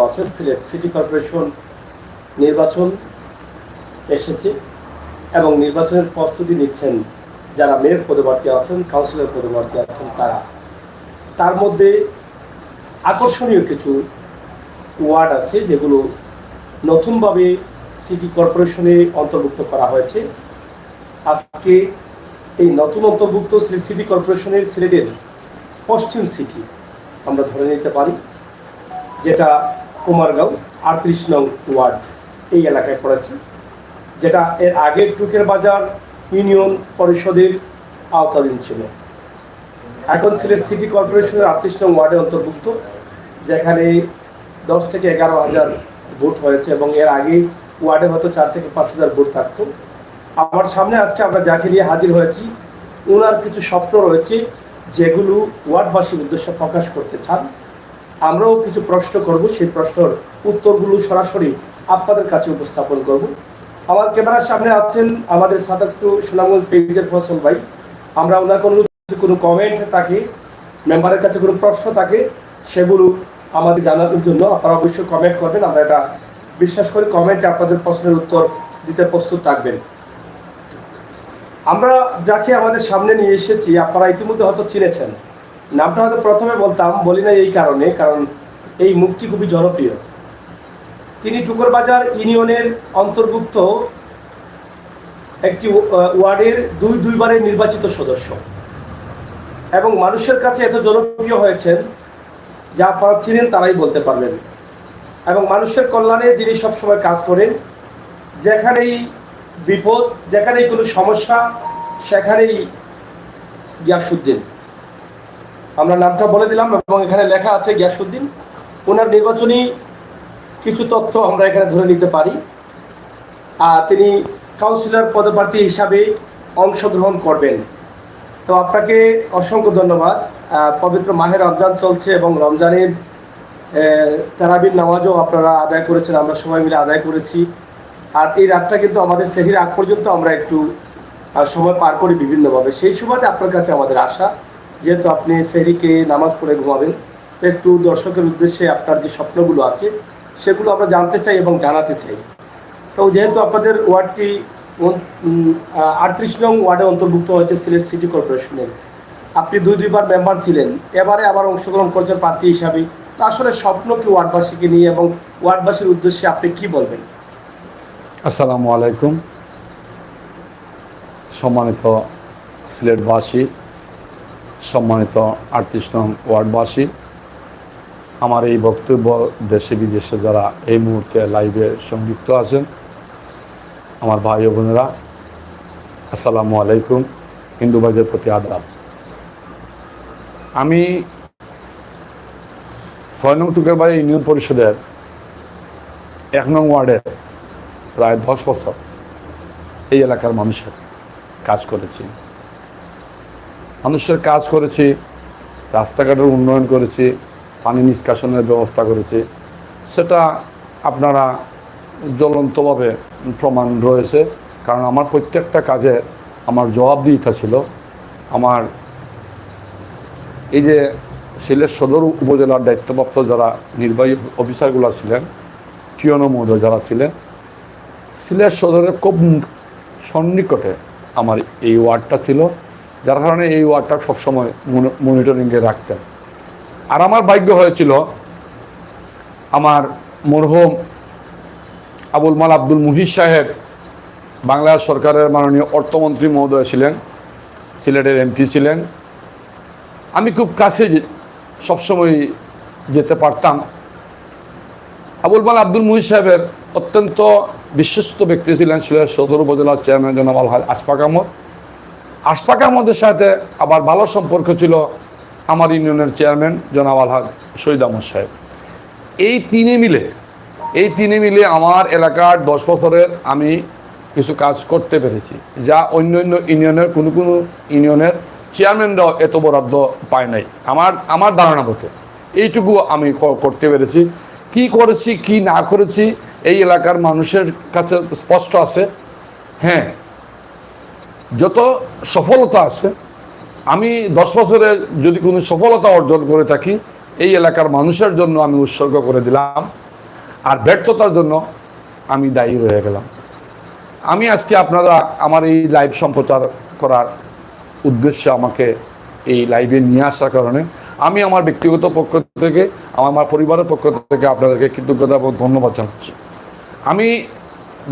আছেন। Sylhet city corporation নির্বাচন এসেছে এবং নির্বাচনের প্রস্তুতি নিচ্ছেন যারা মেয়র পদপ্রার্থী আছেন, কাউন্সিলর পদপ্রার্থী আছেন তারা। তার মধ্যে আকর্ষণীয় কিছু ওয়ার্ড আছে যেগুলো নতুনভাবে সিটি কর্পোরেশনে অন্তর্ভুক্ত করা হয়েছে। আজকে এই নতুন অন্তর্ভুক্ত সিটি কর্পোরেশনের সিলেটের পশ্চিম সিটি আমরা ধরে নিতে পারি, যেটা কুমারগাঁও 38 নং ওয়ার্ড এই এলাকায় পড়েছে, যেটা এর আগে টুকের বাজার ইউনিয়ন পরিষদের আওতাধীন ছিল। এখন সিলেট সিটি কর্পোরেশনের 38 নং ওয়ার্ডে অন্তর্ভুক্ত, যেখানে 10 থেকে 11,000 ভোট হয়েছে এবং এর আগে ওয়ার্ডে হয়তো 4 থেকে 5,000 ভোট থাকতো। আমার সামনে আজকে আমরা যাকে নিয়ে হাজির হয়েছি, ওনার কিছু স্বপ্ন রয়েছে যেগুলো ওয়ার্ডবাসীর উদ্দেশ্যে প্রকাশ করতে চান। আমরাও কিছু প্রশ্ন করব, সেই প্রশ্নের উত্তরগুলো সরাসরি আপনাদের কাছে উপস্থাপন করব। আমার ক্যামেরার সামনে আছেন আমাদের সাদাক্তু সুনামগঞ্জ পেজের ফসল ভাই। আমরা ওনার কোনো কমেন্ট থাকে, মেম্বারের কাছে কোনো প্রশ্ন থাকে, সেগুলো আমাদের জানানোর জন্য আপনারা অবশ্যই কমেন্ট করবেন। আমরা এটা বিশ্বাস করি কমেন্টে আপনাদের প্রশ্নের উত্তর দিতে প্রস্তুত থাকবেন। আমরা যাকে আমাদের সামনে নিয়ে এসেছি আপনারা ইতিমধ্যে হয়তো চিনেছেন, নামটা হয়তো প্রথমে বলি না এই কারণে, কারণ এই মুখটি খুবই জনপ্রিয়। তিনি টুকরবাজার ইউনিয়নের অন্তর্ভুক্ত একটি ওয়ার্ডের দুইবারের নির্বাচিত সদস্য এবং মানুষের কাছে এত জনপ্রিয় হয়েছেন যা আপনারা চিনেন তারাই বলতে পারবেন। এবং মানুষের কল্যাণে যিনি সবসময় কাজ করেন, যেখানেই বিপদ, যেখানেই কোনো সমস্যা, সেখানেই গিয়াসউদ্দিন। আমরা নামটা বলে দিলাম এবং এখানে লেখা আছে গিয়াসউদ্দিন। ওনার নির্বাচনী কিছু তথ্য আমরা এখানে ধরে নিতে পারি। তিনি কাউন্সিলর পদপ্রার্থী হিসাবে অংশগ্রহণ করবেন। তো আপনাকে অসংখ্য ধন্যবাদ। পবিত্র মাহে রমজান চলছে এবং রমজানের তারাবির নামাজও আপনারা আদায় করেছেন, আমরা সবাই মিলে আদায় করেছি। আর এই রাতটা কিন্তু আমাদের সেহরির আগ পর্যন্ত আমরা একটু সময় পার করি বিভিন্নভাবে। সেই সুবাদে আপনার কাছে আমাদের আশা, যেহেতু আপনি সেহরিকে নামাজ পড়ে ঘুমাবেন, তো একটু দর্শকের উদ্দেশ্যে আপনার যে স্বপ্নগুলো আছে সেগুলো আমরা জানতে চাই এবং জানাতে চাই। তো যেহেতু আপনাদের ওয়ার্ডটি 38 নং ওয়ার্ডে অন্তর্ভুক্ত হয়েছে সিলেট সিটি কর্পোরেশনের, আপনি দুইবার মেম্বার ছিলেন, এবারে আবার অংশগ্রহণ করছেন প্রার্থী হিসাবে। তো আসলে স্বপ্ন কি ওয়ার্ডবাসীকে নিয়ে এবং ওয়ার্ডবাসীর উদ্দেশ্যে আপনি কি বলবেন? আসসালামু আলাইকুম। সম্মানিত সিলেটবাসী, সম্মানিত 38 নং ওয়ার্ডবাসী, আমার এই বক্তব্য দেশে বিদেশে যারা এই মুহূর্তে লাইভে সংযুক্ত আছেন, আমার ভাই ও বোনেরা, আসসালামু আলাইকুম। হিন্দু ভাইদের প্রতি আদাব। আমি 6 নং টুকেরবাজার ইউনিয়ন পরিষদের 1 নং ওয়ার্ডের প্রায় 10 বছর এই এলাকার মানুষের কাজ করেছি। রাস্তাঘাটের উন্নয়ন করেছি, পানি নিষ্কাশনের ব্যবস্থা করেছি। সেটা আপনারা জ্বলন্তভাবে প্রমাণ রয়েছে, কারণ আমার প্রত্যেকটা কাজে আমার জবাবদিহিতা ছিল। আমার এই যে সিলেট সদর উপজেলার দায়িত্বপ্রাপ্ত যারা নির্বাহী অফিসারগুলো ছিলেন, টিওনো মহোদয় যারা ছিলেন, সিলেট সদরের খুব সন্নিকটে আমার এই ওয়ার্ডটা ছিল, যার কারণে এই ওয়ার্ডটা সবসময় মনিটরিংয়ে রাখতেন। আর আমার ভাগ্য হয়েছিল, আমার মরহুম আবুল মাল আব্দুল মুহিত সাহেব বাংলাদেশ সরকারের মাননীয় অর্থমন্ত্রী মহোদয় ছিলেন, সিলেটের এমপি ছিলেন। আমি খুব কাছে সবসময় যেতে পারতাম। আবুল মাল আব্দুল মুহিত সাহেবের অত্যন্ত বিশ্বস্ত ব্যক্তি ছিলেন সিলেট সদর উপজেলার চেয়ারম্যান জনাব আলহাজ আশফাক আহমদ। আশফাক আহমদের সাথে আবার ভালো সম্পর্ক ছিল আমার ইউনিয়নের চেয়ারম্যান জনাব আলহাজ শহীদ আহমদ সাহেব। এই তিনে মিলে আমার এলাকার 10 বছরের আমি কিছু কাজ করতে পেরেছি, যা অন্য ইউনিয়নের কোনো ইউনিয়নের চেয়ারম্যানরাও এত বরাদ্দ পায় নাই। আমার ধারণা মতো এইটুকু আমি করতে পেরেছি। কি করেছি কি না করেছি এই এলাকার মানুষের কাছে স্পষ্ট আছে। হ্যাঁ, যত সফলতা আছে, আমি 10 বছরে যদি কোনো সফলতা অর্জন করে থাকি, এই এলাকার মানুষের জন্য আমি উৎসর্গ করে দিলাম। আর ব্যর্থতার জন্য আমি দায়ী রয়ে গেলাম। আমি আজকে আপনারা আমার এই লাইভ সম্প্রচার করার উদ্দেশ্যে আমাকে এই লাইভে নিয়ে আসার কারণে আমি আমার ব্যক্তিগত পক্ষ থেকে আমার পরিবারের পক্ষ থেকে আপনাদেরকে কৃতজ্ঞতা এবং ধন্যবাদ জানাচ্ছি। আমি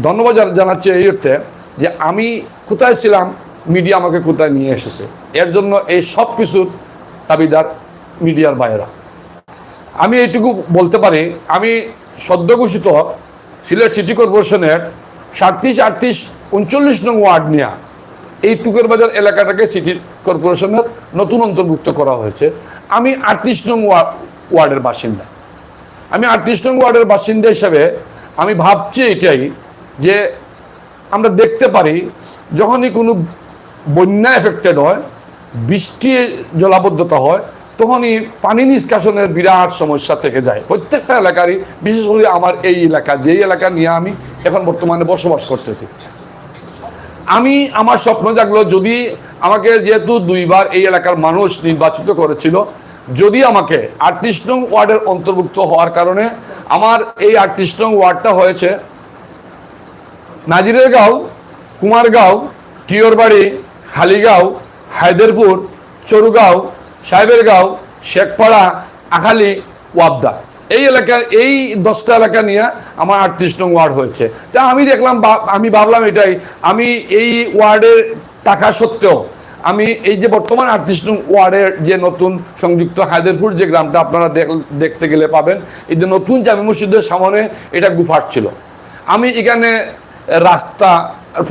ধন্যবাদ জানাচ্ছি এই অর্থে যে আমি কোথায় ছিলাম, মিডিয়া আমাকে কোথায় নিয়ে এসেছে, এর জন্য এই সব কিছুর দাবিদার মিডিয়ার বাইরা। আমি এইটুকু বলতে পারি, আমি সদ্য ঘোষিত সিলেট সিটি কর্পোরেশনের 37, 38, 39 নং ওয়ার্ড নিয়ে এই টুকের বাজার এলাকাটাকে সিটি কর্পোরেশনের নতুন অন্তর্ভুক্ত করা হয়েছে। আমি 38 নং ওয়ার্ডের বাসিন্দা। আমি 38 নং ওয়ার্ডের বাসিন্দা হিসাবে আমি ভাবছি এটাই যে আমরা দেখতে পারি যখনই কোনো বন্যা এফেক্টেড হয়, বৃষ্টি জলাবদ্ধতা হয়, তখনই পানি নিষ্কাশনের বিরাট সমস্যা থেকে যায় প্রত্যেকটা এলাকারই, বিশেষ করে আমার এই এলাকা, যেই এলাকা নিয়ে আমি এখন বর্তমানে বসবাস করতেছি। আমি আমার স্বপ্ন জাগলো, যদি আমাকে যেহেতু 2 বার এই এলাকার মানুষ নির্বাচিত করেছিল, যদি আমাকে 38 নং ওয়ার্ডের অন্তর্ভুক্ত হওয়ার কারণে আমার এই 38 নং ওয়ার্ডটা হয়েছে নাজিরের গাঁও, কুমারগাঁও, টিয়রবাড়ি, হালিগাঁও, হায়দেরপুর, চরুগাঁও, সাহেবের গাঁও, শেখপাড়া, আখালি, ওয়াবদা, এই এলাকা, এই 10টা এলাকা নিয়ে আমার 38 নং ওয়ার্ড হয়েছে। তা আমি দেখলাম, আমি ভাবলাম এটাই, আমি এই ওয়ার্ডের টাকা সত্ত্বেও আমি এই যে বর্তমান 38 নং ওয়ার্ডের যে নতুন সংযুক্ত হায়দেরপুর যে গ্রামটা আপনারা দেখতে গেলে পাবেন, এই যে নতুন জামে মসজিদের সামনে এটা গুফাট ছিল। আমি এখানে রাস্তা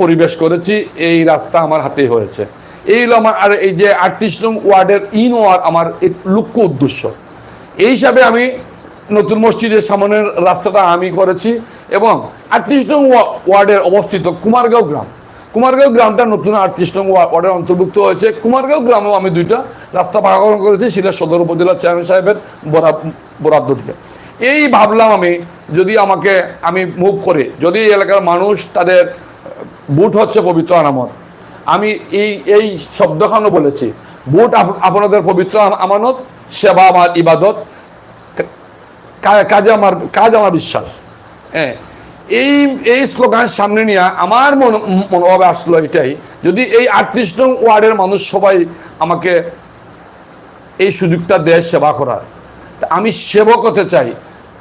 পরিবেশ করেছি, এই রাস্তা আমার হাতেই হয়েছে। এই হলো আমার, আর এই যে 38 নং ওয়ার্ডের ইনওয়ার আমার লক্ষ্য উদ্দেশ্য। এই হিসাবে আমি নতুন মসজিদের সামনের রাস্তাটা আমি করেছি। এবং 38 নং ওয়ার্ডের অবস্থিত কুমারগাঁও গ্রাম, কুমারগাঁও গ্রামটা নতুন 38 নং ওয়ার্ডের অন্তর্ভুক্ত হয়েছে। কুমারগাঁও গ্রামেও আমি 2টা রাস্তা পাকাকরণ করেছি সিলেট সদর উপজেলার চেয়ারম্যান সাহেবের বরাদ্দ দিয়ে। এই ভাবলাম আমি, যদি আমি মুভ করে, যদি এই এলাকার মানুষ, তাদের ভোট হচ্ছে পবিত্র আমানত, আমি এই শব্দখানো বলেছি, ভোট আপনাদের পবিত্র আমানত, সেবা আমার ইবাদত, কাজ আমার বিশ্বাস। হ্যাঁ, এই স্লোগান সামনে নিয়ে আমার মনোভাবে আসলো এটাই, যদি এই 38 নং ওয়ার্ডের মানুষ সবাই আমাকে এই সুযোগটা দেয় সেবা করার, আমি সেবক হতে চাই,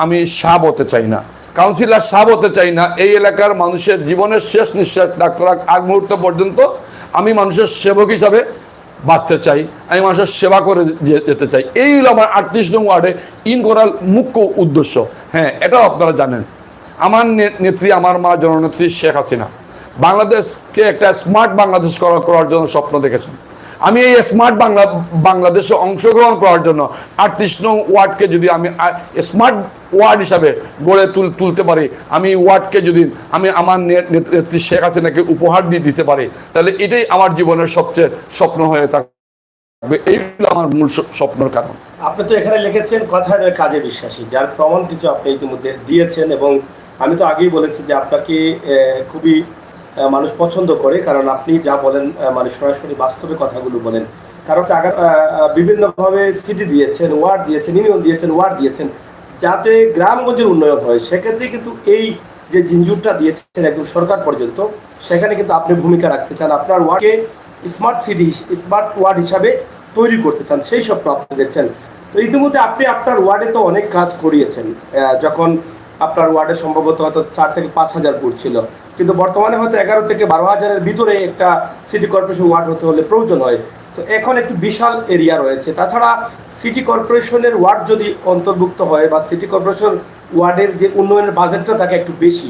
আমি সাব হতে চাই না, কাউন্সিলর সাব হতে চাই না। এই এলাকার মানুষের জীবনের শেষ নিঃশ্বাস ত্যাগ করার আগ মুহূর্ত পর্যন্ত আমি মানুষের সেবক হিসাবে বাঁচতে চাই, আমি মানুষের সেবা করে যেতে চাই। এই হলো আমার 38 নং ওয়ার্ডে ইন করার মুখ্য উদ্দেশ্য। হ্যাঁ, এটাও আপনারা জানেন, আমার নেত্রী, আমার মা জননেত্রী শেখ হাসিনা বাংলাদেশকে একটা স্মার্ট বাংলাদেশ করার জন্য স্বপ্ন দেখেছেন। আমি এই স্মার্ট বাংলাদেশে অংশগ্রহণ করার জন্য 38 নং ওয়ার্ডকে যদি আমি স্মার্ট ওয়ার্ড হিসাবে গড়ে তুলতে পারি, আমি ওয়ার্ডকে যদি আমি আমার নেত্রী শেখ হাসিনাকে উপহার দিতে পারি, তাহলে এটাই আমার জীবনের সবচেয়ে স্বপ্ন হয়ে থাকবে। এই হলো আমার মূল স্বপ্নের কারণ। আপনি তো এখানে লিখেছেন কথার কাজে বিশ্বাসী, যার প্রমাণ কিছু আপনি ইতিমধ্যে দিয়েছেন। এবং আমি তো আগেই বলেছি যে আপনাকে খুবই মানুষ পছন্দ করে, কারণ আপনি যা বলেন মানে সরাসরি বাস্তবে কথাগুলো বলেন। কারণ বিভিন্নভাবে সিটি দিয়েছেন, ওয়ার্ড দিয়েছেন, ইউনিয়ন দিয়েছেন, ওয়ার্ড দিয়েছেন, যাতে গ্রামগঞ্জের উন্নয়ন হয়। সেক্ষেত্রে কিন্তু এই যে জিনজুরটা দিয়েছেন একদম সরকার পর্যন্ত, সেখানে কিন্তু আপনি ভূমিকা রাখতে চান, আপনার ওয়ার্ডকে স্মার্ট সিটি, স্মার্ট ওয়ার্ড হিসাবে তৈরি করতে চান, সেই স্বপ্ন আপনি দেখছেন। তো ইতিমধ্যে আপনি আপনার ওয়ার্ডে তো অনেক কাজ করিয়েছেন। যখন আপনার ওয়ার্ডে সম্ভবত হয়তো 4 থেকে 5 হাজার ভোট ছিল, কিন্তু বর্তমানে হয়তো 11 থেকে 12 হাজারের ভিতরে একটা সিটি কর্পোরেশন ওয়ার্ড হতে হলে প্রয়োজন হয়। তো এখন একটু বিশাল এরিয়া রয়েছে। তাছাড়া সিটি কর্পোরেশনের ওয়ার্ড যদি অন্তর্ভুক্ত হয়, বা সিটি কর্পোরেশন ওয়ার্ডের যে উন্নয়নের বাজেটটা থাকে একটু বেশি,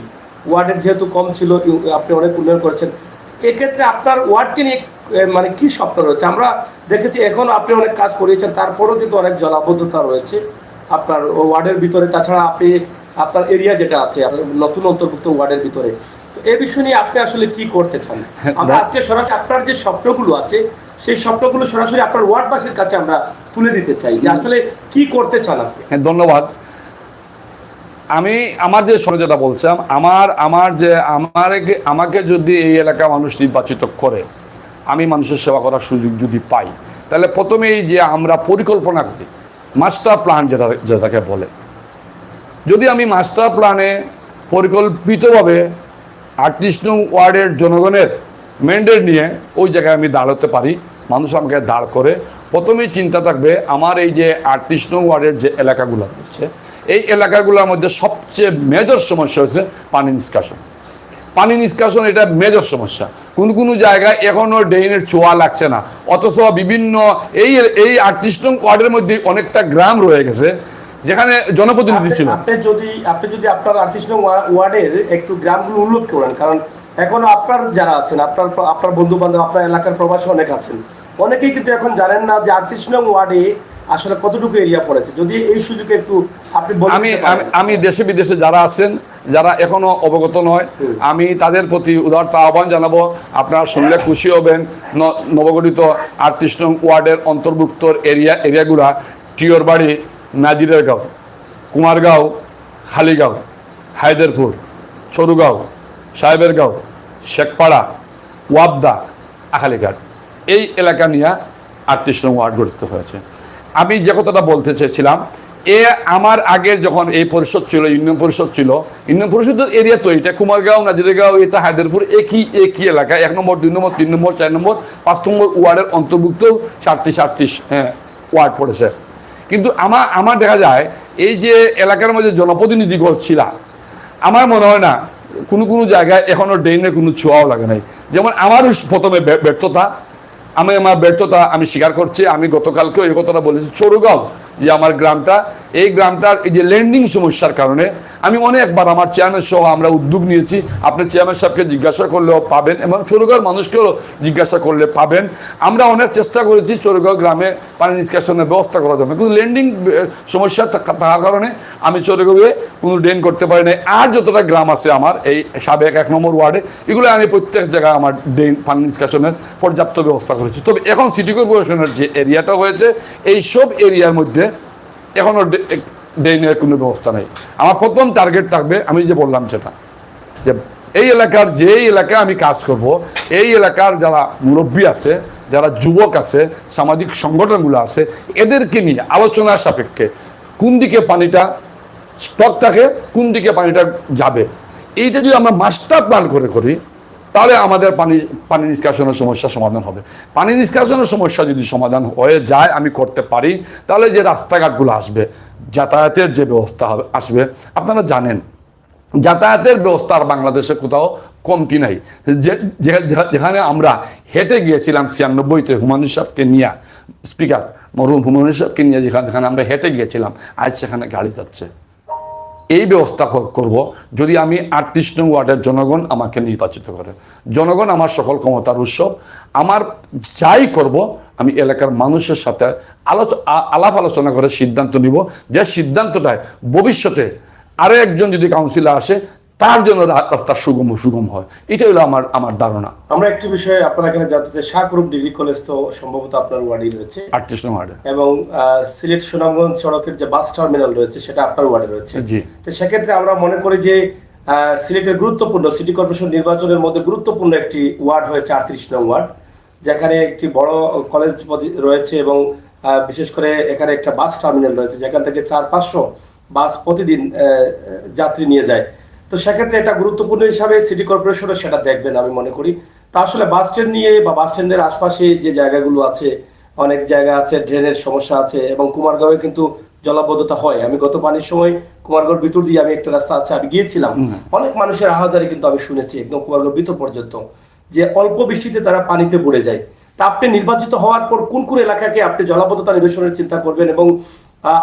ওয়ার্ডের যেহেতু কম ছিল, আপনি অনেক উন্নয়ন করেছেন, এক্ষেত্রে আপনার ওয়ার্ডকে নিয়ে মানে কি স্বপ্ন রয়েছে? আমরা দেখেছি এখন আপনি অনেক কাজ করিয়েছেন, তারপরেও কিন্তু অনেক জলাবদ্ধতা রয়েছে আপনার ওয়ার্ডের ভিতরে। তাছাড়া আপনি আপনার এরিয়া যেটা আছে নতুন অন্তর্ভুক্ত ওয়ার্ডের ভিতরে, তো এই বিষয় নিয়ে আপনি আসলে কি করতে চান? আমরা আজকে সরাসরি আপনার যে স্বপ্নগুলো আছে সেই স্বপ্নগুলো সরাসরি আপনার ওয়ার্ডবাসীর কাছে আমরা তুলে দিতে চাই, যে আসলে কি করতে চান আপনি। হ্যাঁ, ধন্যবাদ। আমি আমার যে যেটা বলছিলাম, আমাকে যদি এই এলাকা মানুষ নির্বাচিত করে, আমি মানুষের সেবা করার সুযোগ যদি পাই, তাহলে প্রথমেই যে আমরা পরিকল্পনা করি, মাস্টার প্ল্যান যেটাকে বলে, যদি আমি মাস্টার প্ল্যানে পরিকল্পিতভাবে 38 নং ওয়ার্ডের জনগণের ম্যান্ডেট নিয়ে ওই জায়গায় আমি দাঁড়াতে পারি, মানুষ আমাকে দাঁড় করে, প্রথমেই চিন্তা থাকবে আমার এই যে 38 নং ওয়ার্ডের যে এলাকাগুলো রয়েছে, এই এলাকাগুলোর মধ্যে সবচেয়ে মেজর সমস্যা হচ্ছে পানি নিষ্কাশন। পানি নিষ্কাশন এটা মেজর সমস্যা। কোনো জায়গায় এখনও ড্রেনের ছোঁয়া লাগছে না, অথচ বিভিন্ন এই 38 নং ওয়ার্ডের মধ্যে অনেকটা গ্রাম রয়ে গেছে যেখানে জনপ্রতিনিধি ছিল। আপনি যদি আপনার 38 নং ওয়ার্ডের একটু গ্রামগুলো উল্লেখ করেন, কারণ এখনো আপনার যারা আছেন, আপনার বন্ধু বান্ধব, আপনার এলাকার প্রবাসী অনেক আছেন, অনেকেই কিন্তু এখন জানেন না যে 38 নং ওয়ার্ডে আসলে কতটুকু এরিয়া পড়েছে। যদি এই সুযোগে একটু আপনি বলেন। আমি দেশে বিদেশে যারা আছেন, যারা এখনো অবগত নয়, আমি তাদের প্রতি উদারত আহ্বান জানাবো। আপনারা শুনলে খুশি হবেন, নবগঠিত 38 নং ওয়ার্ডের অন্তর্ভুক্ত এরিয়াগুলা টিয়রবাড়ি, নাজিরের গাঁও, কুমারগাঁও, খালিগাঁও, হায়দেরপুর, চরুগাঁও, সাহেবের গাঁও, শেখপাড়া, ওয়াবদা, আখালিঘাট, এই এলাকা নিয়ে 38 নং ওয়ার্ড গঠিত হয়েছে। আমি যে কথাটা বলতে চেয়েছিলাম, আমার আগে যখন এই পরিষদ ছিল, ইউনিয়ন পরিষদ ছিল, ইউনিয়ন পরিষদের এরিয়া তো এটা কুমারগাঁও, নাজিরগাঁও, এটা হায়দেরপুর, একই এলাকা, 1 নম্বর, 2 নম্বর, 3 নম্বর, 4 নম্বর, 5 নম্বর ওয়ার্ডের অন্তর্ভুক্ত 37 ওয়ার্ড পড়েছে। কিন্তু আমার দেখা যায় এই যে এলাকার মধ্যে জনপ্রতিনিধিগণ ছিল, আমার মনে হয় না কোনো জায়গায় এখনো ড্রেনের কোনো ছোঁয়াও লাগে নাই। যেমন আমারও প্রথমে ব্যর্থতা, আমার ব্যর্থতা আমি স্বীকার করছি। আমি গতকালকেও এই কথাটা বলেছি, চরুগাঁও যে আমার গ্রামটা, এই গ্রামটার এই যে ল্যান্ডিং সমস্যার কারণে আমি অনেকবার আমার চেয়ারম্যান সহ আমরা উদ্যোগ নিয়েছি। আপনি চেয়ারম্যান সাহেবকে জিজ্ঞাসা করলেও পাবেন এবং চরুগাঁওর মানুষকেও জিজ্ঞাসা করলে পাবেন। আমরা অনেক চেষ্টা করেছি চরুগাঁও গ্রামে পানি নিষ্কাশনের ব্যবস্থা করার জন্য, কিন্তু ল্যান্ডিং সমস্যা থাকার কারণে আমি চরুগাঁওয়ে কোনো ড্রেন করতে পারি নাই। আর যতটা গ্রাম আছে আমার এই সাবেক 1 নম্বর ওয়ার্ডে, এগুলো আমি প্রত্যেক জায়গায় আমার ড্রেন পানি নিষ্কাশনের পর্যাপ্ত ব্যবস্থা করেছি। তবে এখন সিটি কর্পোরেশনের যে এরিয়াটা হয়েছে, এই সব এরিয়ার মধ্যে এখনো ড্রেনের কোনো ব্যবস্থা নেই। আমার প্রথম টার্গেট থাকবে, আমি যে বললাম সেটা, যে এই এলাকার যে এলাকায় আমি কাজ করব, এই এলাকার যারা মুরব্বী আছে, যারা যুবক আছে, সামাজিক সংগঠনগুলো আছে, এদেরকে নিয়ে আলোচনার সাপেক্ষে কোন দিকে পানিটা স্টক থাকে, কোন দিকে পানিটা যাবে, এইটা যদি আমরা মাস্টার প্ল্যান করি, তাহলে আমাদের পানি নিষ্কাশনের সমস্যা সমাধান হবে। পানি নিষ্কাশনের সমস্যা যদি সমাধান হয়ে যায়, আমি করতে পারি, তাহলে যে রাস্তাঘাটগুলো আসবে, যাতায়াতের যে ব্যবস্থা আসবে, আপনারা জানেন যাতায়াতের ব্যবস্থা আর বাংলাদেশে কোথাও কমতি নাই। যেখানে আমরা হেঁটে গিয়েছিলাম 96-তে হুমায়ুন সাহেবকে নিয়ে, স্পিকার মরহুম হুমায়ুন সাহেবকে নিয়ে যেখানে আমরা হেঁটে গিয়েছিলাম, আজ সেখানে গাড়ি যাচ্ছে। এই ব্যবস্থা করব যদি আমি 38 নং ওয়ার্ডের জনগণ আমাকে নির্বাচিত করে। জনগণ আমার সকল ক্ষমতার উৎস। আমার যাই করব আমি এলাকার মানুষের সাথে আলাপ আলোচনা করে সিদ্ধান্ত নিব, যে সিদ্ধান্তটায় ভবিষ্যতে আরও একজন যদি কাউন্সিলর আসে, তার জন্য রাস্তা সুগম হয়। এটাই হলো আমার ধারণা। আমরা একটি বিষয়ে আপনার এখানে জানতে চাই, শাহরুখ ডিগ্রি কলেজ তো সম্ভবত আপনার ওয়ার্ডে রয়েছে, 38 নং ওয়ার্ডে, এবং সিলেট সুনামগঞ্জ সড়কের যে বাস টার্মিনাল রয়েছে সেটা আপনার ওয়ার্ডে রয়েছে। জি। তো সেক্ষেত্রে আমরা মনে করি যে সিলেটের গুরুত্বপূর্ণ সিটি কর্পোরেশন নির্বাচনের মধ্যে গুরুত্বপূর্ণ একটি ওয়ার্ড হয়েছে 38 নং ওয়ার্ড, যেখানে একটি বড় কলেজ রয়েছে এবং বিশেষ করে এখানে একটা বাস টার্মিনাল রয়েছে, যেখান থেকে 400-500 বাস প্রতিদিন যাত্রী নিয়ে যায়। তো সেক্ষেত্রে এটা গুরুত্বপূর্ণ হিসাবে সিটি কর্পোরেশনও সেটা দেখবেন আমি মনে করি। তা আসলে বাস স্ট্যান্ড নিয়ে বা বাস স্ট্যান্ডের আশপাশে যে জায়গাগুলো আছে, অনেক জায়গা আছে ড্রেনের সমস্যা আছে, এবং কুমারগাঁওয়ে কিন্তু জলাবদ্ধতা হয়। আমি গত পানির সময় কুমারগাঁওর ভিতর দিয়ে আমি একটা রাস্তা আছে, আমি গিয়েছিলাম, অনেক মানুষের আহাজারি কিন্তু আমি শুনেছি একদম কুমারগাঁওর ভিতর পর্যন্ত, যে অল্প বৃষ্টিতে তারা পানিতে পড়ে যায়। তা আপনি নির্বাচিত হওয়ার পর কোন কোন এলাকাকে আপনি জলাবদ্ধতা নিরসনের চিন্তা করবেন, এবং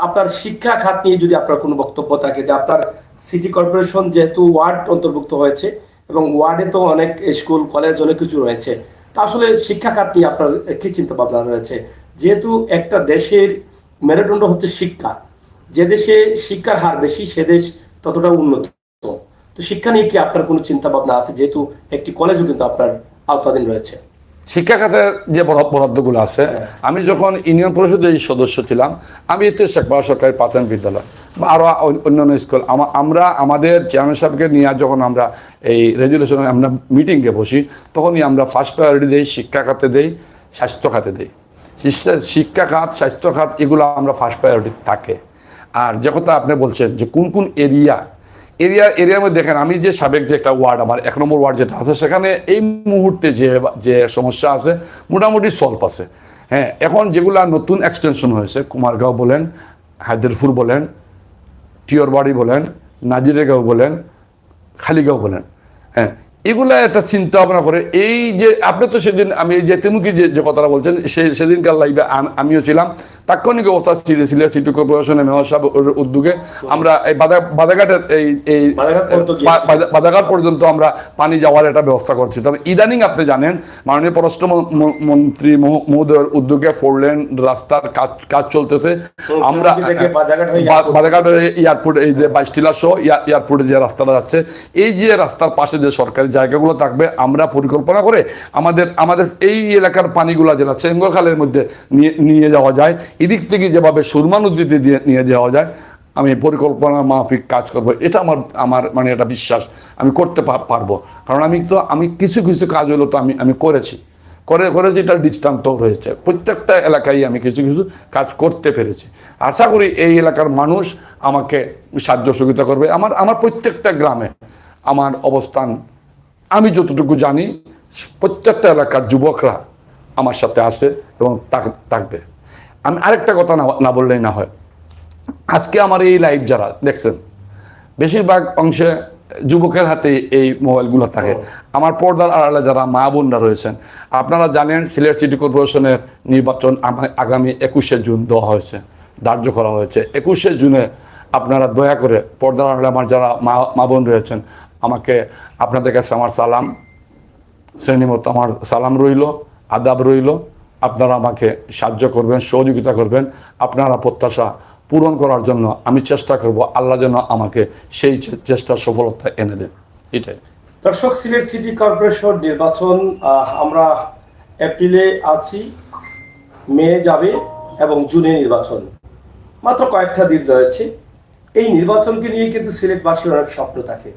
আপনার শিক্ষা খাত নিয়ে যদি আপনার কোনো বক্তব্য থাকে, যে আপনার সিটি কর্পোরেশন যেহেতু ওয়ার্ড অন্তর্ভুক্ত হয়েছে এবং ওয়ার্ডে তো অনেক স্কুল কলেজ অনেক কিছু রয়েছে, তা আসলে শিক্ষা খাত নিয়ে আপনার কি চিন্তা ভাবনা রয়েছে? যেহেতু একটা দেশের মেরুদণ্ড হচ্ছে শিক্ষা, যে দেশে শিক্ষার হার বেশি সে দেশ ততটা উন্নত। তো শিক্ষা নিয়ে কি আপনার কোনো চিন্তা ভাবনা আছে, যেহেতু একটি কলেজও কিন্তু আপনার আওতাধীন রয়েছে? শিক্ষা খাতের যে বরাদ্দগুলো আছে, আমি যখন ইউনিয়ন পরিষদের সদস্য ছিলাম, আমি এতে শেখপাড়া সরকারি প্রাথমিক বিদ্যালয় বা আরও অন্যান্য স্কুল, আমরা আমাদের চেয়ারম্যান সাহেবকে নিয়ে যখন আমরা এই রেজুলেশনে আমরা মিটিংয়ে বসি, তখনই আমরা ফার্স্ট প্রায়োরিটি দিই, শিক্ষা খাতে দিই, স্বাস্থ্য খাতে দিই। শিক্ষা খাত, স্বাস্থ্য খাত, এগুলো আমরা ফার্স্ট প্রায়োরিটি থাকে। আর যে কথা আপনি বলছেন যে কোন কোন এরিয়ার মধ্যে দেখেন, আমি যে সাবেক যে একটা ওয়ার্ড, আমার 1 নম্বর ওয়ার্ড যেটা আছে, সেখানে এই মুহূর্তে যে সমস্যা আছে মোটামুটি সলভ আছে। হ্যাঁ, এখন যেগুলা নতুন এক্সটেনশন হয়েছে, কুমারগাঁও বলেন, হায়দরপুর বলেন, টিয়রবাড়ি বলেন, নাজিরেগাঁও বলেন, খালিগাঁও বলেন, হ্যাঁ, এগুলা একটা চিন্তা ভাবনা করে, এই যে আপনি তো সেদিন আমি যে তেমুকি যে কথাটা বলছেন, সেদিনকার লাইভে আমিও ছিলাম। তাৎক্ষণিক অবস্থা সিটি কর্পোরেশনের মেয়র সাহেব উদ্যোগে আমরা এই বাদাঘাটের এই বাদাঘাট পর্যন্ত আমরা পানি যাওয়ার একটা ব্যবস্থা করছি। তবে ইদানিং আপনি জানেন, মাননীয় পররাষ্ট্র মন্ত্রী মহোদয়ের উদ্যোগে 4 লেন রাস্তার কাজ চলতেছে। আমরা বাদাঘাট এয়ারপোর্ট, এই যে 22 টিলা সহ এয়ারপোর্টে যে রাস্তাটা যাচ্ছে, এই যে রাস্তার পাশে যে সরকারি জায়গাগুলো থাকবে, আমরা পরিকল্পনা করে আমাদের এই এলাকার পানিগুলা যেটা চেঙ্গর খালের মধ্যে নিয়ে যাওয়া যায়, এদিক থেকে যেভাবে সুরমা নদীতে নিয়ে যাওয়া যায়, আমি পরিকল্পনা মাফিক কাজ করব। এটা আমার মানে একটা বিশ্বাস, আমি করতে পারবো। কারণ আমি কিছু কিছু কাজ হলো তো আমি করেছি এটা দৃষ্টান্ত রয়েছে। প্রত্যেকটা এলাকায় আমি কিছু কিছু কাজ করতে পেরেছি। আশা করি এই এলাকার মানুষ আমাকে সাহায্য সহযোগিতা করবে। আমার প্রত্যেকটা গ্রামে আমার অবস্থান, আমি যতটুকু জানি, প্রত্যেকটা এলাকার যুবকরা আমার সাথে আছে এবং থাকবে। আমি আরেকটা কথা না বললেই না হয়, আজকে আমার এই লাইভ যারা দেখছেন, বেশিরভাগ অংশে যুবকের হাতে এই মোবাইলগুলো থাকে। আমার পর্দার আড়ালে যারা মা বোনরা রয়েছেন, আপনারা জানেন সিলেট সিটি কর্পোরেশনের নির্বাচন আগামী 21শে জুন দেওয়া হয়েছে, ধার্য করা হয়েছে। 21শে জুনে আপনারা দয়া করে পর্দার আড়ালে আমার যারা মা বোন রয়েছেন, আমাকে আপনাদের কাছে আমার সালাম, শ্রেণীমতো আমার সালাম রইল, আদাব রইল। আপনারা আমাকে সাহায্য করবেন, সহযোগিতা করবেন। আপনারা প্রত্যাশা পূরণ করার জন্য আমি চেষ্টা করব, আল্লাহ যেন আমাকে সেই চেষ্টার সফলতা এনে দেন। এটাই দর্শক, সিলেট সিটি কর্পোরেশন নির্বাচন আমরা এপ্রিলে আছি, মে যাবে এবং জুনে নির্বাচন, মাত্র কয়েকটা দিন রয়েছে। এই নির্বাচনকে নিয়ে কিন্তু সিলেটবাসীর অনেক স্বপ্ন থাকে।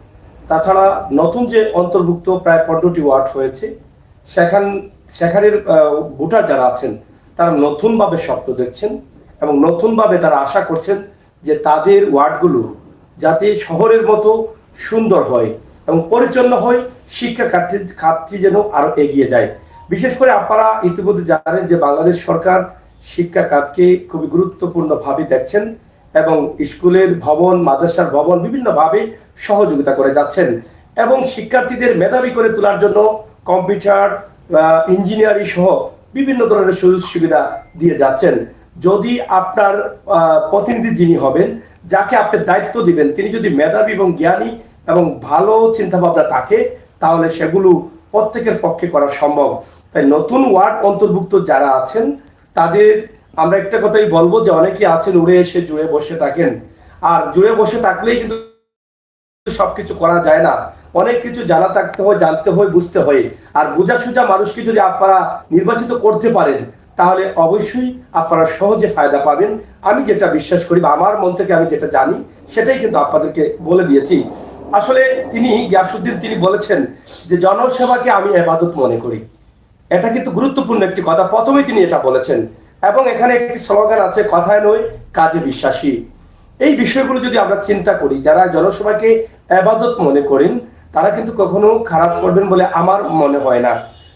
তাছাড়া নতুন যে অন্তর্ভুক্ত প্রায় 15টি ওয়ার্ড হয়েছে, সেখানের ভোটার যারা আছেন তারা নতুনভাবে স্বপ্ন দেখছেন এবং নতুনভাবে তারা আশা করছেন যে তাদের ওয়ার্ডগুলো যাতে শহরের মতো সুন্দর হয় এবং পরিচ্ছন্ন হয়, শিক্ষা খাতটি যেন আরো এগিয়ে যায়। বিশেষ করে আপনারা ইতিমধ্যে জানেন যে বাংলাদেশ সরকার শিক্ষা খাতকে খুবই গুরুত্বপূর্ণভাবে দেখছেন এবং স্কুলের ভবন, মাদ্রাসার ভবন বিভিন্নভাবে সহযোগিতা করে যাচ্ছেন এবং শিক্ষার্থীদের মেধাবী করে তোলার জন্য কম্পিউটার, ইঞ্জিনিয়ারিং সহ বিভিন্ন ধরনের সুযোগ সুবিধা দিয়ে যাচ্ছেন। যদি আপনার প্রতিনিধি যিনি হবেন, যাকে আপনি দায়িত্ব দিবেন, তিনি যদি মেধাবী এবং জ্ঞানী এবং ভালো চিন্তা ভাবনা থাকে, তাহলে সেগুলো প্রত্যেকের পক্ষে করা সম্ভব। তাই নতুন ওয়ার্ড অন্তর্ভুক্ত যারা আছেন তাদের আমরা একটা কথাই বলবো যে অনেকে আছেন উড়ে এসে জুড়ে বসে থাকেন, আর জুড়ে বসে থাকলেই কিন্তু সবকিছু করা যায় না। অনেক কিছু জানা থাকতে হয়, জানতে হয়, বুঝতে হয়। আর বোঝা সুঝা মানুষকে যদি আপনারা নির্বাচিত করতে পারেন, তাহলে অবশ্যই আপনারা সহজে ফায়দা পাবেন। আমি যেটা বিশ্বাস করি বা আমার মন থেকে আমি যেটা জানি, সেটাই কিন্তু আপনাদেরকে বলে দিয়েছি। আসলে গিয়াসউদ্দিন তিনি বলেছেন যে জনসেবাকে আমি ইবাদত মনে করি। এটা কিন্তু গুরুত্বপূর্ণ একটি কথা, প্রথমেই তিনি এটা বলেছেন। এবং এখানে একটি স্লোগান আছে, কথায় নয় কাজে বিশ্বাসী। এই বিষয়গুলো যদি আমরা চিন্তা করি, যারা জনসেবাকে ইবাদত মনে করেন তারা কিন্তু কখনো খারাপ করবেন বলে আমার মনে হয় না।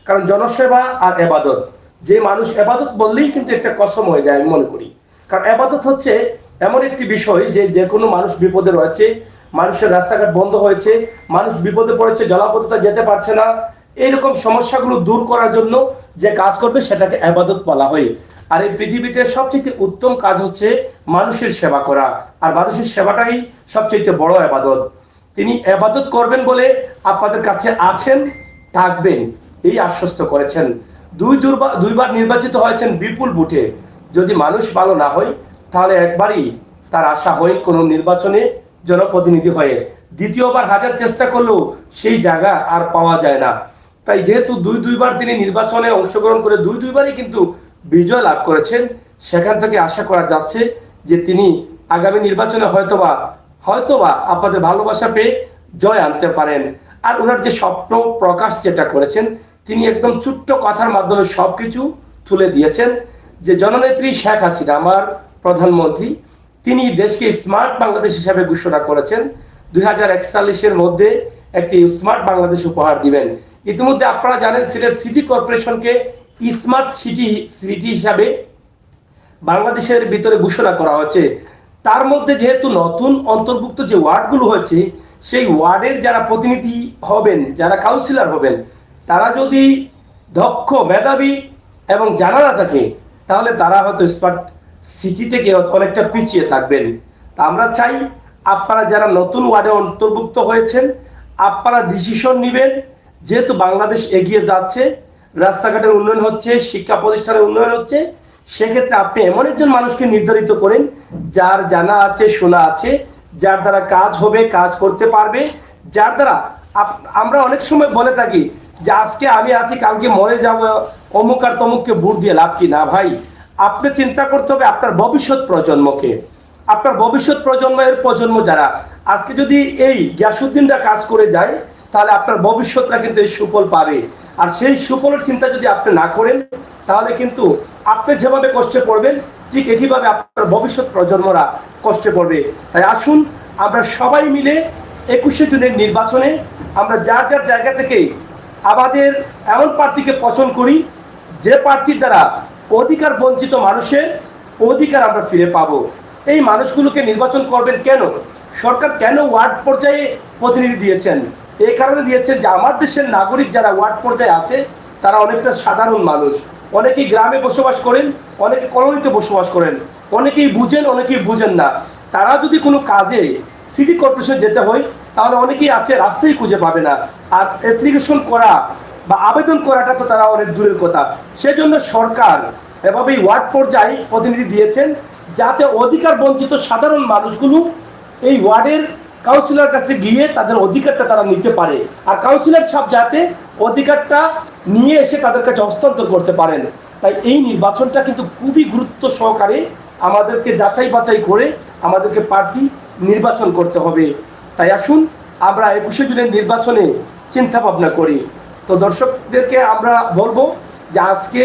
কারণ জনসেবা আর ইবাদত, যে মানুষ ইবাদত বললেই কিন্তু একটা কসম হয়ে যায়, আমি মনে করি। কারণ ইবাদত হচ্ছে এমন একটি বিষয় যে কোনো মানুষ বিপদে রয়েছে, মানুষের রাস্তাঘাট বন্ধ হয়েছে, মানুষ বিপদে পড়েছে, জলাবদ্ধতা যেতে পারছে না, এইরকম সমস্যাগুলো দূর করার জন্য যে কাজ করবে সেটাকে ইবাদত বলা হয়। আর এই পৃথিবীতে সবচেয়ে উত্তম কাজ হচ্ছে মানুষের সেবা করা, আর মানুষের সেবাটাই সবচেয়ে বড় ইবাদত। তিনি ইবাদত করবেন বলে আপনাদের কাছে আছেন, থাকবেন, এই আশ্বস্ত করেছেন। দুইবার নির্বাচিত হয়েছেন বিপুল ভোটে। যদি মানুষ ভালো না হয়, তাহলে একবারই তার আশা হয় কোনো নির্বাচনে জনপ্রতিনিধি হয়ে, দ্বিতীয়বার হাজার চেষ্টা করলেও সেই জায়গা আর পাওয়া যায় না। তাই যেহেতু দুইবার তিনি নির্বাচনে অংশগ্রহণ করে দুইবারই কিন্তু বিজয় লাভ করেছেন, সেখান থেকে আশা করা যাচ্ছে যে তিনি আগামী নির্বাচনে হয়তোবা আপনাদের ভালোবাসা পেয়ে জয় আনতে পারেন। আর ওনার যে স্বপ্ন প্রকাশ যেটা করেছেন, তিনি একদম ছোট্ট কথার মাধ্যমে সবকিছু তুলে দিয়েছেন যে জননেত্রী শেখ হাসিনা, আমার প্রধানমন্ত্রী, তিনি দেশকে স্মার্ট বাংলাদেশ হিসাবে ঘোষণা করেছেন 2041-এর মধ্যে একটি স্মার্ট বাংলাদেশ উপহার দিবেন। ইতিমধ্যে আপনারা জানেন সিলেট সিটি কর্পোরেশনকে স্মার্ট সিটি হিসাবে বাংলাদেশের ভিতরে ঘোষণা করা হয়েছে। তার মধ্যে যেহেতু নতুন অন্তর্ভুক্ত যে ওয়ার্ডগুলো হয়েছে, সেই ওয়ার্ডের যারা প্রতিনিধি হবেন, যারা কাউন্সিলর হবেন, তারা যদি দক্ষ, মেধাবী এবং জানা না থাকে, তাহলে তারা হয়তো স্মার্ট সিটি থেকে অনেকটা পিছিয়ে থাকবেন। তা আমরা চাই আপনারা যারা নতুন ওয়ার্ডে অন্তর্ভুক্ত হয়েছেন, আপনারা ডিসিশন নেবেন। যেহেতু বাংলাদেশ এগিয়ে যাচ্ছে, রাস্তাঘাটের উন্নয়ন হচ্ছে, শিক্ষা প্রতিষ্ঠানের উন্নয়ন হচ্ছে, সেক্ষেত্রে আপনি এমন একজন মানুষকে নির্ধারিত করেন যার জানা আছে, শোনা আছে, যার দ্বারা কাজ হবে, কাজ করতে পারবে, যার দ্বারা আমরা অনেক সময় বলে থাকি যে আজকে আমি আছি, কালকে মরে যাব, অমুক আর তমুককে ভোট দিয়ে লাভ কি না। ভাই, আপনি চিন্তা করতে হবে আপনার ভবিষ্যৎ প্রজন্মকে। আপনার ভবিষ্যৎ প্রজন্ম যারা আজকে যদি এই গিয়াসউদ্দিনরা কাজ করে যায়, তাহলে আপনার ভবিষ্যৎরা কিন্তু এই সুফল পাবে। আর সেই সুফলের চিন্তা যদি আপনি না করেন, তাহলে কিন্তু আপনি যেভাবে কষ্টে পড়বেন, ঠিক একইভাবে আপনার ভবিষ্যৎ প্রজন্মরা কষ্টে পড়বে। তাই আসুন আমরা সবাই মিলে 21শে জুনের নির্বাচনে আমরা যার যার জায়গা থেকে আমাদের এমন প্রার্থীকে পছন্দ করি, যে প্রার্থীর দ্বারা অধিকার বঞ্চিত মানুষের অধিকার আমরা ফিরে পাবো। এই মানুষগুলোকে নির্বাচন করবেন কেন? সরকার কেন ওয়ার্ড পর্যায়ে প্রতিনিধি দিয়েছেন? এই কারণে দিয়েছেন যে আমার দেশের নাগরিক যারা ওয়ার্ড পর্যায়ে আছে, তারা অনেকটা সাধারণ মানুষ। অনেকেই গ্রামে বসবাস করেন, অনেকে কলোনিতে বসবাস করেন, অনেকেই বুঝেন, অনেকেই বুঝেন না। তারা যদি কোনো কাজে সিটি কর্পোরেশন যেতে হয়, তাহলে অনেকেই আছে রাস্তায় খুঁজে পাবে না। আর অ্যাপ্লিকেশন করা বা আবেদন করাটা তো তারা অনেক দূরের কথা। সেজন্য সরকার এভাবেই ওয়ার্ড পর্যায়ে প্রতিনিধি দিয়েছেন, যাতে অধিকার বঞ্চিত সাধারণ মানুষগুলো এই ওয়ার্ডের কাউন্সিলর কাছে গিয়ে তাদের অধিকারটা তারা নিতে পারে, আর কাউন্সিলর সব যাতে অধিকারটা নিয়ে এসে তাদের কাছে হস্তান্তর করতে পারেন। তাই এই নির্বাচনটা কিন্তু খুবই গুরুত্ব সহকারে আমাদেরকে যাচাই বাছাই করে আমাদেরকে প্রার্থী নির্বাচন করতে হবে। তাই আসুন আমরা 21শে জুনের নির্বাচনে চিন্তা ভাবনা করি। তো দর্শকদেরকে আমরা বলবো যে আজকে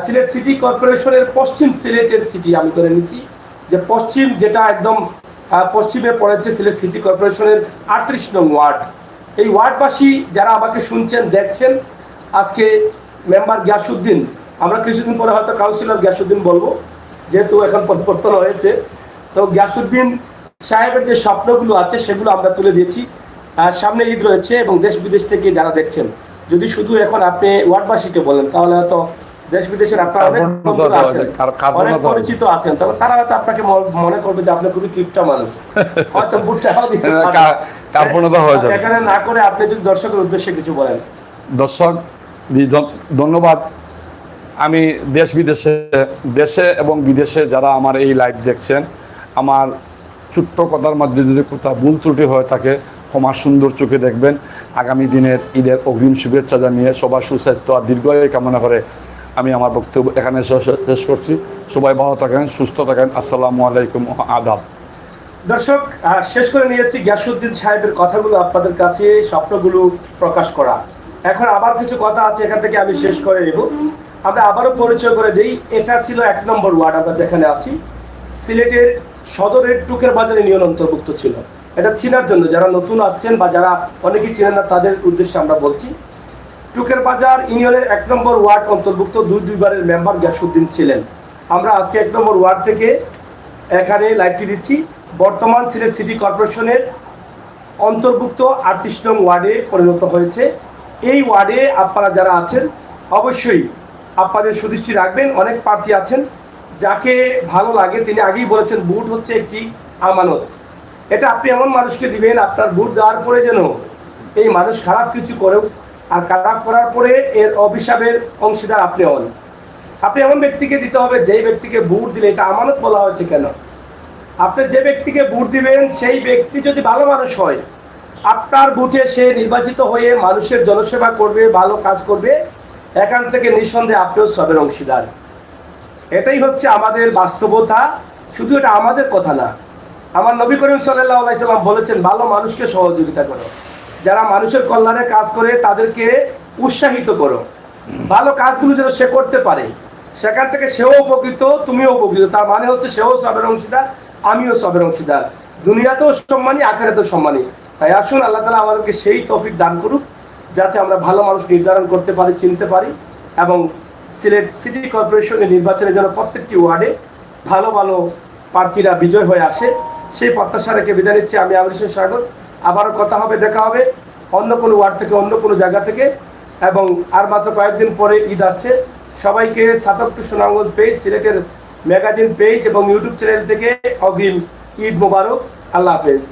সিলেট সিটি কর্পোরেশনের পশ্চিম সিলেটের সিটি আমি ধরে নিচ্ছি, যে পশ্চিম যেটা একদম পশ্চিমে পড়েছে সিলেট সিটি কর্পোরেশনের 38 নং ওয়ার্ড। এই ওয়ার্ডবাসী যারা আমাকে শুনছেন, দেখছেন, আজকে মেম্বার গিয়াসউদ্দিন, আমরা কিছুদিন পরে হয়তো কাউন্সিলর গিয়াসউদ্দিন বলবো, যেহেতু এখন পরিবর্তন হয়েছে। তো গিয়াসউদ্দিন সাহেবের যে স্বপ্নগুলো আছে সেগুলো আমরা তুলে দিয়েছি। সামনে ঈদ রয়েছে এবং দেশ বিদেশ থেকে যারা দেখছেন, যদি শুধু এখন আপনি ওয়ার্ডবাসীকে বলেন, তাহলে হয়তো দেশ বিদেশের আপনারা অনেক বন্ধুরা আছেন, অনেক পরিচিত আছেন, তবে তারা হয়তো আপনাকে মনে করবে যে আপনি খুবই কিপটা মানুষ, হয়তো ভোটটাও দিতে পারেন। এখানে না করে আপনি যদি দর্শকের উদ্দেশ্যে কিছু বলেন। দর্শক, ধন্যবাদ। আমি দেশে এবং বিদেশে যারা আমার এই লাইভ দেখছেন, আমার ছোট্ট কথার মধ্যে যদি কোথাও ভুল ত্রুটি হয়ে থাকে, ক্ষমা সুন্দর চোখে দেখবেন। আগামী দিনের ঈদের অগ্রিম শুভেচ্ছা জানিয়ে সবার সুস্বাস্থ্য আর দীর্ঘায়ু কামনা করে আমি আমার বক্তব্য এখানে শেষ করছি। সবাই ভালো থাকেন, সুস্থ থাকেন। আসসালামু আলাইকুম, আদাব। দর্শক, শেষ করে নিয়েছি গিয়াসউদ্দিন সাহেবের কথাগুলো আপনাদের কাছে, স্বপ্নগুলো প্রকাশ করা। এখন আবার কিছু কথা আছে, এখান থেকে আমি শেষ করে নেব। আমরা আবারও পরিচয় করে দিই। এটা ছিল 1 নম্বর ওয়ার্ড, আমরা যেখানে আছি সিলেটের সদরের টুকের বাজার ইউনিয়ন অন্তর্ভুক্ত ছিল। এটা চিনার জন্য, যারা নতুন আসছেন বা যারা অনেকেই চিনেন না, তাদের উদ্দেশ্যে আমরা বলছি। টুকের বাজার ইউনিয়নের 1 নম্বর ওয়ার্ড অন্তর্ভুক্ত দুইবারের মেম্বার গিয়াসউদ্দিন ছিলেন। আমরা আজকে 1 নম্বর ওয়ার্ড থেকে এখানে লাইভটি দিচ্ছি। বর্তমান সিলেট সিটি কর্পোরেশনের অন্তর্ভুক্ত 38 নং ওয়ার্ডে পরিণত হয়েছে। এই ওয়ার্ডে আপনারা যারা আছেন অবশ্যই আপনাদের সুদৃষ্টি রাখবেন। অনেক প্রার্থী আছেন, যাকে ভালো লাগে তিনি আগেই বলেছেন ভোট হচ্ছে একটি আমানত। এটা আপনি এমন মানুষকে দিবেন, আপনার ভোট দেওয়ার পরে যেন এই মানুষ খারাপ কিছু করেও, আর খারাপ করার পরে এর অভিশাপের অংশীদার আপনি হন। আপনি এমন ব্যক্তিকে দিতে হবে যেই ব্যক্তিকে ভোট দিলে, এটা আমানত বলা হয়েছে কেন, আপনি যে ব্যক্তিকে ভোট দিবেন সেই ব্যক্তি যদি ভালো মানুষ হয়, আপনার ভোটে সে নির্বাচিত হয়ে মানুষের জনসেবা করবে, ভালো কাজ করবে, এখান থেকে নিঃসন্দেহে আপনিও সবের অংশীদার। এটাই হচ্ছে আমাদের বাস্তবতা। শুধু এটা আমাদের কথা না, আমার নবী করিম সাল্লাল্লাহু আলাইহি সাল্লাম বলেছেন, ভালো মানুষকে সহযোগিতা করো, যারা মানুষের কল্যাণে কাজ করে তাদেরকে উৎসাহিত করো, ভালো কাজগুলো যেন সে করতে পারে, সেখান থেকে সেও উপকৃত, তুমিও উপকৃত। তার মানে হচ্ছে সেও সবের অংশীদার, আমিও সবের অংশীদার। দুনিয়াতেও সম্মানী, আখিরাতেও সম্মানী। তাই আসুন আল্লাহ তাআলা আমাদেরকে সেই তৌফিক দান করুক যাতে আমরা ভালো মানুষ নির্ধারণ করতে পারি, চিনতে পারি, এবং সিলেট সিটি কর্পোরেশনের নির্বাচনের জন্য প্রত্যেকটি ওয়ার্ডে ভালো ভালো প্রার্থীরা বিজয় হয়ে আসে। সেই প্রত্যাশা রেখে বিদায় নিচ্ছি আমি আমির হোসেন স্বাগত। আবারও কথা হবে, দেখা হবে অন্য কোনো ওয়ার্ড থেকে, অন্য কোনো জায়গা থেকে। এবং আর মাত্র কয়েকদিন পরে ঈদ আসছে। সবাইকে সাতক টু সুনামগঞ্জ পেজ, সিলেটের ম্যাগাজিন পেজ এবং ইউটিউব চ্যানেল থেকে অগ্রিম ঈদ মোবারক। আল্লাহ হাফেজ।